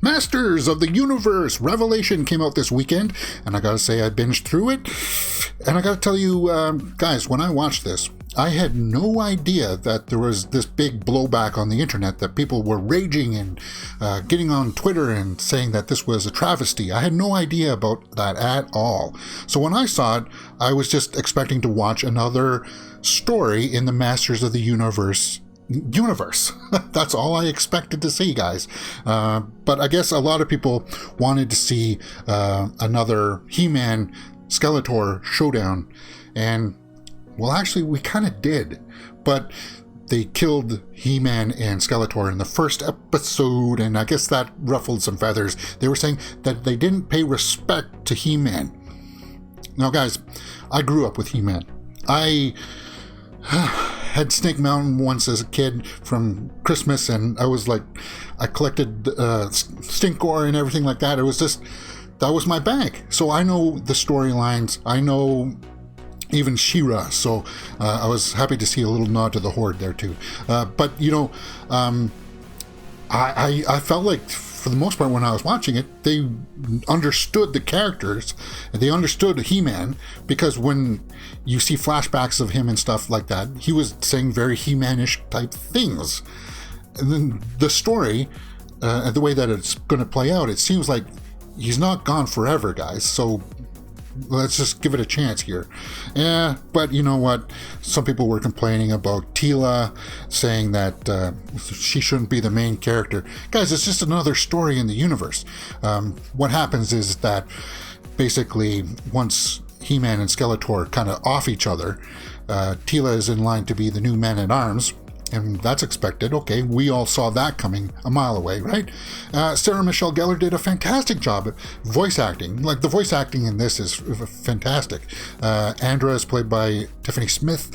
Masters of the Universe Revelation came out this weekend, and I gotta say I binged through it. And I gotta tell you, guys, when I watched this, I had no idea that there was this big blowback on the internet, that people were raging and getting on Twitter and saying that this was a travesty. I had no idea about that at all. So when I saw it, I was just expecting to watch another story in the Masters of the Universe. That's all I expected to see, guys. But I guess a lot of people wanted to see another He-Man Skeletor showdown, and well, actually we kind of did, but they killed He-Man and Skeletor in the first episode, and I guess that ruffled some feathers. They were saying that they didn't pay respect to He-Man. Now guys, I grew up with He-Man. I had Snake Mountain once as a kid from Christmas, and I was like, I collected Stinkor and everything like that. It was just, that was my bag. So I know the storylines. I know even She-Ra. So I was happy to see a little nod to the Horde there too. But you know, I felt like, for the most part, when I was watching it, they understood the characters, and they understood He-Man, because when you see flashbacks of him and stuff like that, he was saying very He-Man-ish type things. And then the story, and the way that it's going to play out, it seems like he's not gone forever, guys. So let's just give it a chance here. Yeah, but you know what? Some people were complaining about Teela, saying that she shouldn't be the main character. Guys, it's just another story in the universe. What happens is that basically once He-Man and Skeletor kind of off each other, Teela is in line to be the new Man-at-Arms, and that's expected. Okay, we all saw that coming a mile away, right? Sarah Michelle Gellar did a fantastic job at voice acting. Like, the voice acting in this is fantastic. Andra is played by Tiffany Smith.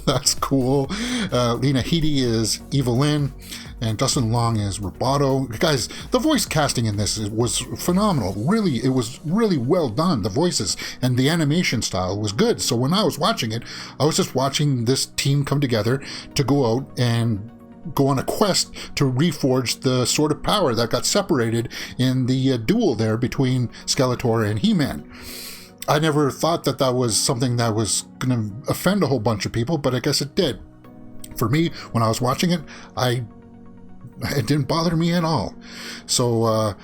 That's cool. Lena Headey is Evelyn, and Dustin Long is Roboto. Guys, the voice casting in this was phenomenal. Really, it was really well done. The voices and the animation style was good. So when I was watching it, I was just watching this team come together to go out and go on a quest to reforge the Sword of Power that got separated in the duel there between Skeletor and He-Man. I never thought that that was something that was going to offend a whole bunch of people, but I guess it did. For me, when I was watching it, it didn't bother me at all. So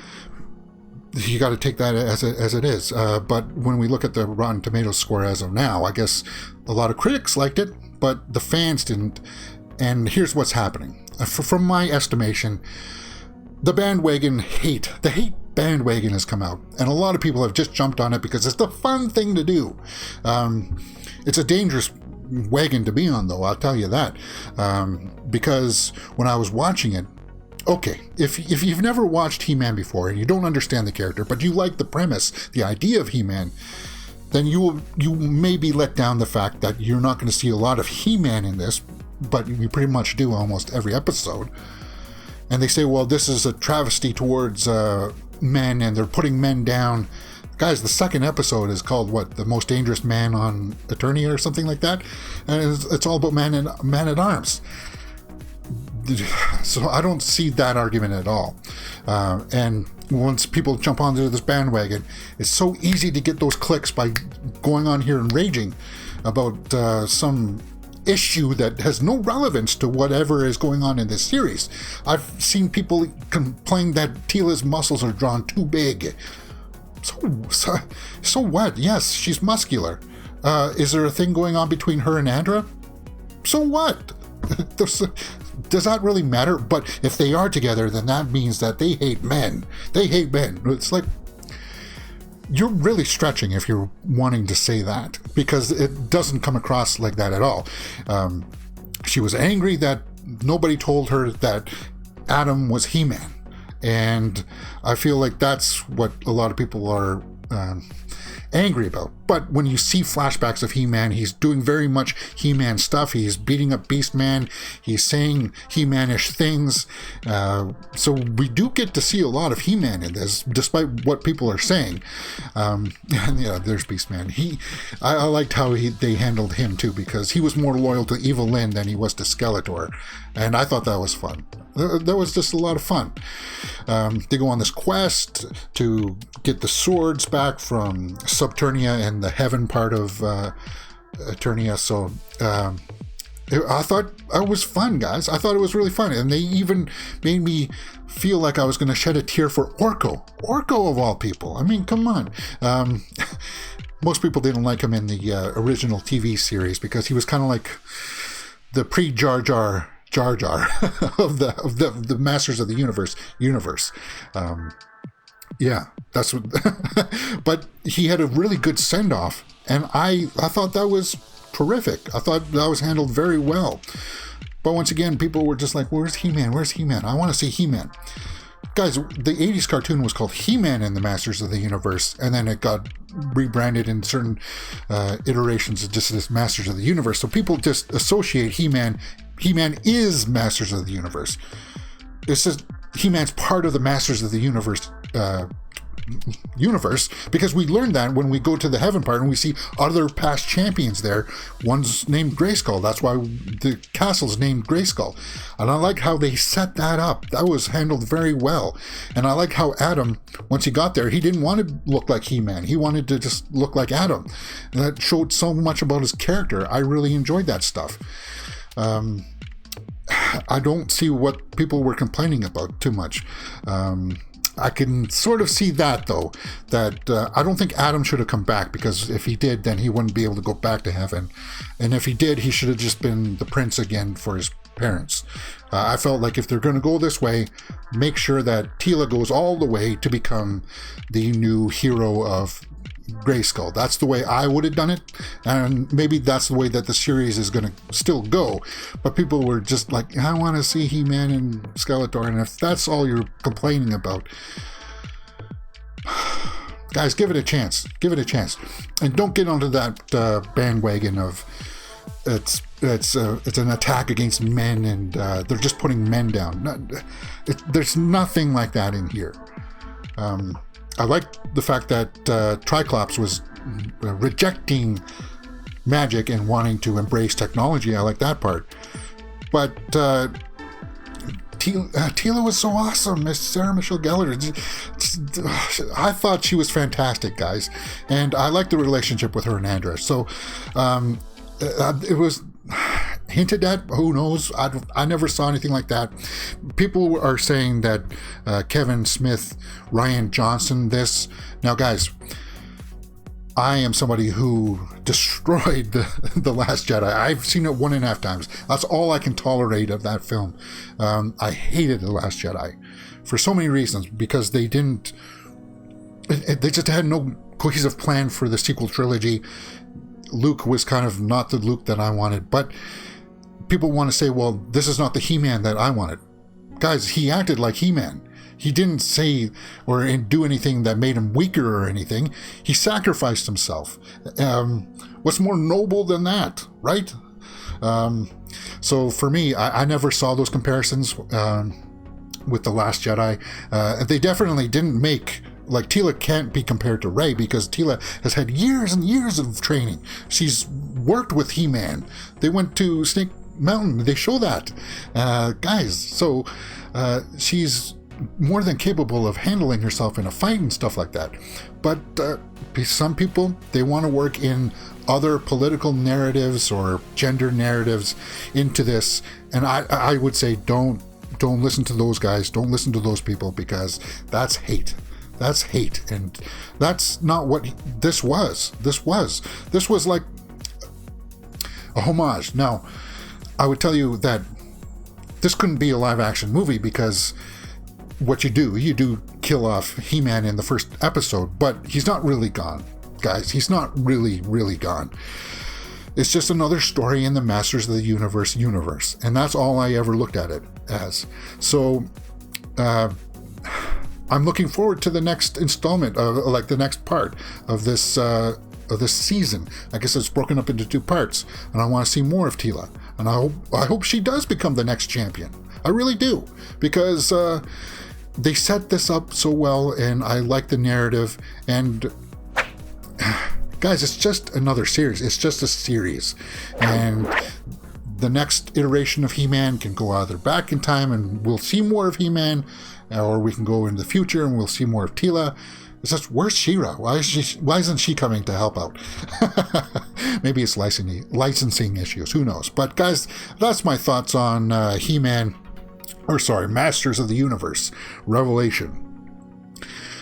you got to take that as it is. But when we look at the Rotten Tomatoes score as of now, I guess a lot of critics liked it, but the fans didn't. And here's what's happening. From my estimation, the hate bandwagon has come out, and a lot of people have just jumped on it because it's the fun thing to do. It's a dangerous wagon to be on, though, I'll tell you that. Because when I was watching it, okay, if you've never watched He-Man before and you don't understand the character, but you like the premise, the idea of He-Man, then you may be let down the fact that you're not going to see a lot of He-Man in this, but you pretty much do almost every episode. And they say, well, this is a travesty towards men, and they're putting men down. Guys, the second episode is called, what, The Most Dangerous Man on Eternia or something like that? And it's all about Man-at-Arms. So I don't see that argument at all. And once people jump onto this bandwagon, it's so easy to get those clicks by going on here and raging about some issue that has no relevance to whatever is going on in this series. I've seen people complain that Teela's muscles are drawn too big. So what? Yes, she's muscular. Is there a thing going on between her and Andra? So what? Does that really matter? But if they are together, then that means that they hate men. They hate men. It's like, you're really stretching if you're wanting to say that, because it doesn't come across like that at all. She was angry that nobody told her that Adam was He-Man. And I feel like that's what a lot of people are angry about. But when you see flashbacks of He-Man, he's doing very much He-Man stuff. He's beating up Beast-Man. He's saying He-Man-ish things. So we do get to see a lot of He-Man in this, despite what people are saying. And yeah, there's Beast-Man. I liked how they handled him too, because he was more loyal to Evil Lynn than he was to Skeletor. And I thought that was fun. That was just a lot of fun. They go on this quest to get the swords back from Subternia and the heaven part of Eternia. So I thought it was fun, guys. I thought it was really fun. And they even made me feel like I was going to shed a tear for Orko. Orko, of all people. I mean, come on. Most people didn't like him in the original TV series because he was kind of like the pre-Jar Jar of the Masters of the Universe. Yeah, that's what. But he had a really good send off, and I thought that was terrific. I thought that was handled very well. But once again, people were just like, "Where's He-Man? Where's He-Man? I want to see He-Man." Guys, the 80s cartoon was called He-Man in the Masters of the Universe, and then it got rebranded in certain iterations of just as Masters of the Universe. So people just associate He-Man. He-Man is Masters of the Universe. It's just He-Man's part of the Masters of the Universe because we learned that when we go to the heaven part and we see other past champions there. One's named Grayskull. That's why the castle's named Grayskull. And I like how they set that up. That was handled very well. And I like how Adam, once he got there, he didn't want to look like He-Man. He wanted to just look like Adam. And that showed so much about his character. I really enjoyed that stuff. I don't see what people were complaining about too much. I can sort of see that, though, that I don't think Adam should have come back, because if he did, then he wouldn't be able to go back to heaven. And if he did, he should have just been the prince again for his parents. I felt like if they're going to go this way, make sure that Teela goes all the way to become the new hero of Grayskull. That's the way I would have done it, and maybe that's the way that the series is going to still go. But people were just like, I want to see He-Man and Skeletor, and if that's all you're complaining about, guys, give it a chance. Give it a chance, and don't get onto that bandwagon of it's an attack against men, and they're just putting men down. There's nothing like that in here. I like the fact that Triclops was rejecting magic and wanting to embrace technology. I like that part. But Teela was so awesome. Miss Sarah Michelle Gellar. I thought she was fantastic, guys. And I like the relationship with her and Andra. So it was hinted at. Who knows? I never saw anything like that. People are saying that Kevin Smith, Ryan Johnson, this. Now, guys, I am somebody who destroyed the Last Jedi. I've seen it 1.5 times. That's all I can tolerate of that film. I hated The Last Jedi for so many reasons, because they didn't. They just had no cohesive plan for the sequel trilogy. Luke was kind of not the Luke that I wanted, but people want to say, well, this is not the He-Man that I wanted. Guys, he acted like He-Man. He didn't say or do anything that made him weaker or anything. He sacrificed himself. What's more noble than that, right? So for me, I never saw those comparisons with The Last Jedi. They definitely didn't make... Like, Teela can't be compared to Rey, because Teela has had years and years of training. She's worked with He-Man. They went to Snake Mountain. They show that. Guys, so she's more than capable of handling herself in a fight and stuff like that. But some people, they want to work in other political narratives or gender narratives into this. And I would say don't listen to those guys. Don't listen to those people, because that's hate. That's hate, and that's not what this was. This was like a homage. Now, I would tell you that this couldn't be a live-action movie, because what you do kill off He-Man in the first episode, but he's not really gone, guys. He's not really gone. It's just another story in the Masters of the Universe, and that's all I ever looked at it as. So, I'm looking forward to the next installment, like the next part of this of this season. I guess it's broken up into 2 parts, and I want to see more of Tila. And I hope she does become the next champion. I really do, because they set this up so well, and I like the narrative. And guys, it's just another series. It's just a series, and the next iteration of He-Man can go either back in time and we'll see more of He-Man, or we can go into the future and we'll see more of Tila. It's just, where's She-Ra? Why isn't she coming to help out? Maybe it's licensing issues. Who knows? But guys, that's my thoughts on He-Man, Masters of the Universe, Revelation.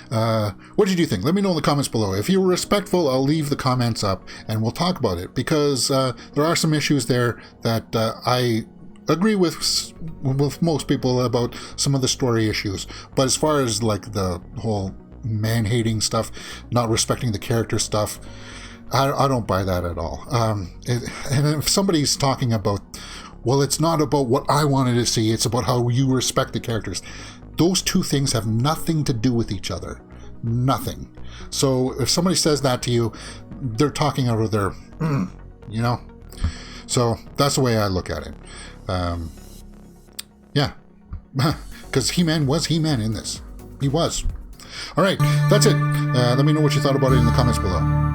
What did you think? Let me know in the comments below. If you were respectful, I'll leave the comments up and we'll talk about it, because there are some issues there that I agree with most people about some of the story issues. But as far as like the whole man-hating stuff, not respecting the character stuff, I don't buy that at all. And if somebody's talking about, well, it's not about what I wanted to see, it's about how you respect the characters. Those 2 things have nothing to do with each other. Nothing. So if somebody says that to you, they're talking out of their, you know? So that's the way I look at it. Yeah. Because He-Man was He-Man in this. He was. All right, that's it. Let me know what you thought about it in the comments below.